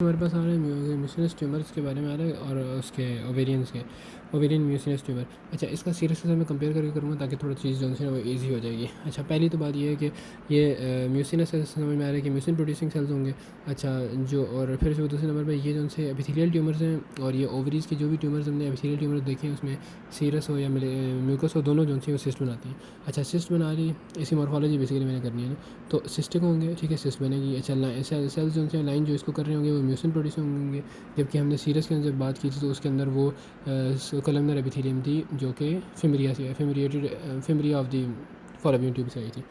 हमारे पास आ रहा है म्यूसिनस ट्यूमर्स के बारे में आ रहा है और उसके ओवेरियंस के ओवेरियन म्यूसिनस ट्यूमर। अच्छा, इसका सीरियस के साथ मैं कंपेयर करके करूँगा ताकि थोड़ा चीज़ जो है वो ईजी हो जाएगी। अच्छा, पहली तो बात ये है कि ये म्यूसिनस से समझ में आ रहा है कि म्यूसिन प्रोड्यूसिंग सेल्स होंगे। अच्छा, जो और फिर से दूसरे नंबर पर ये जो उनसे एपिथेलियल ट्यूमर्स हैं और ये ओवरीज़ के जो भी ट्यूमर्स हमने एपिथेलियल ट्यूमर देखे हैं उसमें सीरस हो या म्यूकस हो, दोनों जो है वो सिस्ट बनाती हैं। अच्छा, सिस्ट बना रही इसकी मॉर्फोलॉजी बेसिकली मैंने करनी है ना, तो सिस्टिक होंगे, ठीक है, सिस्ट बनेगी। अच्छा, सेल्स जो उनसे लाइन जो इसको कर रहे होंगे वो म्यूसिन प्रोड्यूसिंग होंगे, जबकि हमने सीरस के अंदर जब बात की थी तो उसके अंदर वो कलमनर एपिथेलियम थी जो कि फिमरिया से फिमरिया ऑफ दी फॉलोपियन ट्यूब से आई थी।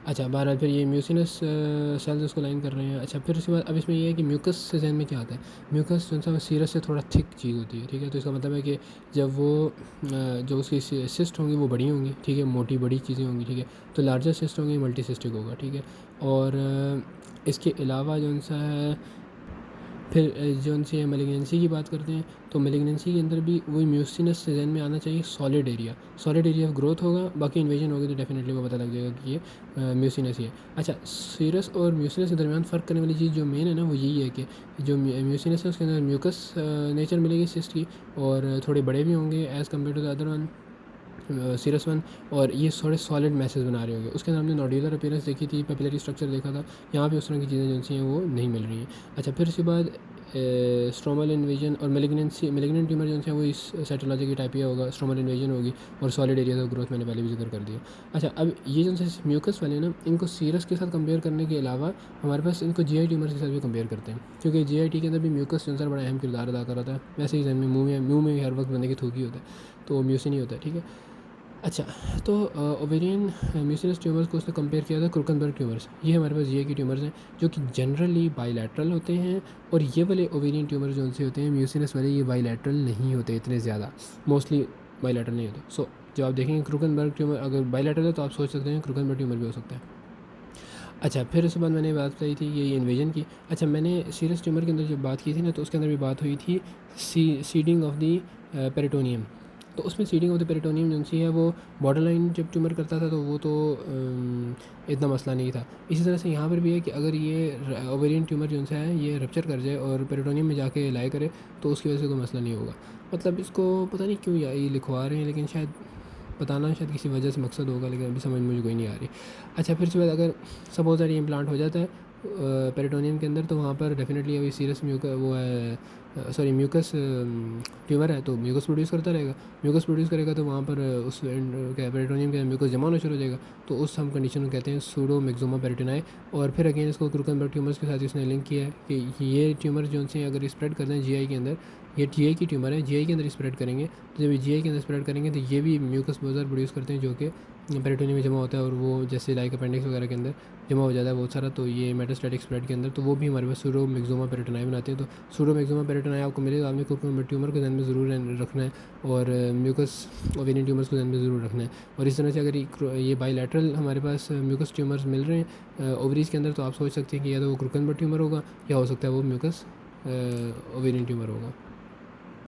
अच्छा, बहरहाल फिर ये म्यूसिनस सेल्स उसको लाइन कर रहे हैं। अच्छा, फिर उसके बाद अब इसमें ये है कि म्यूकस से जहन में क्या आता है। म्यूकस जो सा सीरस से थोड़ा थिक चीज़ होती है, ठीक है, तो इसका मतलब है कि जब वो जो उसकी सिस्ट होंगी वो बड़ी होंगी, ठीक है, मोटी बड़ी चीज़ें होंगी, ठीक है, तो लार्जर सिस्ट होंगी, मल्टी सिस्टिक होगा, ठीक है। और इसके अलावा जो सा है फिर जो उनसे मेलिग्नेंसी की बात करते हैं तो मेलिग्नेंसी के अंदर भी वही म्यूसिनस से जहन में आना चाहिए, सॉलिड एरिया ऑफ ग्रोथ होगा, बाकी इन्वेजन होगी तो डेफिनेटली वो पता लग जाएगा कि ये म्यूसिनस ही है। अच्छा, सीरस और म्यूसिनस के दरमियान फ़र्क करने वाली चीज़ जो मेन है ना वो यही है कि जो म्यूसिनस है उसके अंदर म्यूकस नेचर मिलेगी सिस्ट की, और थोड़े बड़े भी होंगे as compare to the other one serious one, और ये थोड़े सॉलिड मैसेज बना रहे होंगे। उसके अंदर हमने नोड्यूलर अपीयरेंस देखी थी, पेपिलरी स्ट्रक्चर देखा था, यहाँ पे उस तरह की चीज़ें जो सी हैं वो नहीं मिल रही हैं। अच्छा, फिर उसके बाद स्ट्रोमल इन्वेजन और मेलिग्नेंट ट्यूमर जो हैं वो इस साइटोलॉजी की टाइप ही होगा, स्ट्रोमल इन्वेजन होगी और सॉलिड एरियाज ऑफ ग्रोथ मैंने पहले भी जिक्र कर दिया। अच्छा, अब ये जो म्यूकस वाले ना, इनको सीरस के साथ कंपेयर करने के अलावा हमारे पास इनको जीआई ट्यूमर के साथ भी कंपेयर करते हैं, क्योंकि जीआईटी के अंदर भी म्यूकस जो बड़ा अहम किरदार अदा कर रहा था। वैसे ही में मुँह में भी हर वक्त बंदे की थूकी होता है, तो म्यूसिन ही होता है, ठीक है। अच्छा, तो ओवेरियन म्यूसिनस ट्यूमर्स को उसने कंपेयर किया था क्रूकनबर्ग ट्यूमर्स। ये हमारे पास ये की ट्यूमर्स हैं जो कि जनरली बाईलैटरल होते हैं, और ये वाले ओवेरियन ट्यूमर जो उनसे होते हैं म्यूसिनस वाले, ये बाईलैटरल नहीं होते इतने ज़्यादा, मोस्टली बाईलैटरल नहीं होते। सो जब आप देखेंगे क्रूकनबर्ग ट्यूमर अगर बाईलैटरल है तो आप सोच सकते हैं क्रूकनबर्ग ट्यूमर भी हो सकता है। अच्छा, फिर उसके बाद मैंने बात कही थी ये इन्वेजन की। अच्छा, मैंने सीरस ट्यूमर के अंदर जब बात की थी ना तो उसके अंदर भी बात हुई थी सीडिंग ऑफ दी पेरिटोनियम। तो उसमें सीडिंग ऑफ द पेरिटोनियम जो सी है वो बॉर्डर लाइन जब ट्यूमर करता था तो वो तो इतना मसला नहीं था। इसी तरह से यहाँ पर भी है कि अगर ये ओवेरियन ट्यूमर जो सा है ये रप्चर कर जाए और पेरिटोनियम में जाके लाई करे तो उसकी वजह से कोई मसला नहीं होगा। मतलब इसको पता नहीं क्यों ये लिखवा रहे हैं, लेकिन शायद बताना शायद किसी वजह से मकसद होगा, लेकिन अभी समझ मुझे कोई नहीं आ रही। अच्छा, फिर उसके बाद अगर सपोज दैट ये इम्प्लांट हो जाता है पेरिटोनियम के अंदर, तो वहाँ पर डेफिनेटली अभी सीरियस वो है, सॉरी म्यूकस ट्यूमर है, तो म्यूकस प्रोड्यूस करता रहेगा। म्यूकस प्रोड्यूस करेगा तो वहाँ पर उस क्या पेरिटोनियम के म्यूकस जमा होना शुरू हो जाएगा, तो उस हम कंडीशन को कहते हैं सूडो मैक्सोमा पेरिटोनाई। और फिर अगेन इसको क्रूकनबर्ग ट्यूमर्स के साथ इसने लिंक किया है कि ये ट्यूमर जो से अगर स्प्रेड करते हैं जीआई के अंदर, ये जीआई की ट्यूमर है, जीआई के अंदर स्प्रेड करेंगे, तो जब जीआई के अंदर स्प्रेड करेंगे तो ये भी म्यूकस बहुत ज़्यादा प्रोड्यूस करते हैं जो कि पेरिटोनियम में जमा होता है, और वो जैसे लाइक अपेंडिक्स वगैरह के अंदर जमा हो जाता है बहुत सारा, तो ये मेटास्टैटिक स्प्रेड के अंदर तो वो भी हमारे पास सूडो मैक्सोमा पेरिटोनाई बनाते हैं। तो सूडो मैक्सोमा पेरिटोनाई आपको मिले तो आपने क्रूकनबर्ग ट्यूमर को ध्यान में ज़रूर रखना है, और म्यूकस ओवेरियन ट्यूमर्स को ध्यान में ज़रूर रखना है। और इस तरह से अगर ये बाईलैटरल हमारे पास म्यूकस ट्यूमर्स मिल रहे हैं ओवरीज़ के अंदर, तो आप सोच सकते हैं कि या तो वो क्रूकनबर्ग ट्यूमर होगा या हो सकता है वो म्यूकस ओवेरियन ट्यूमर होगा।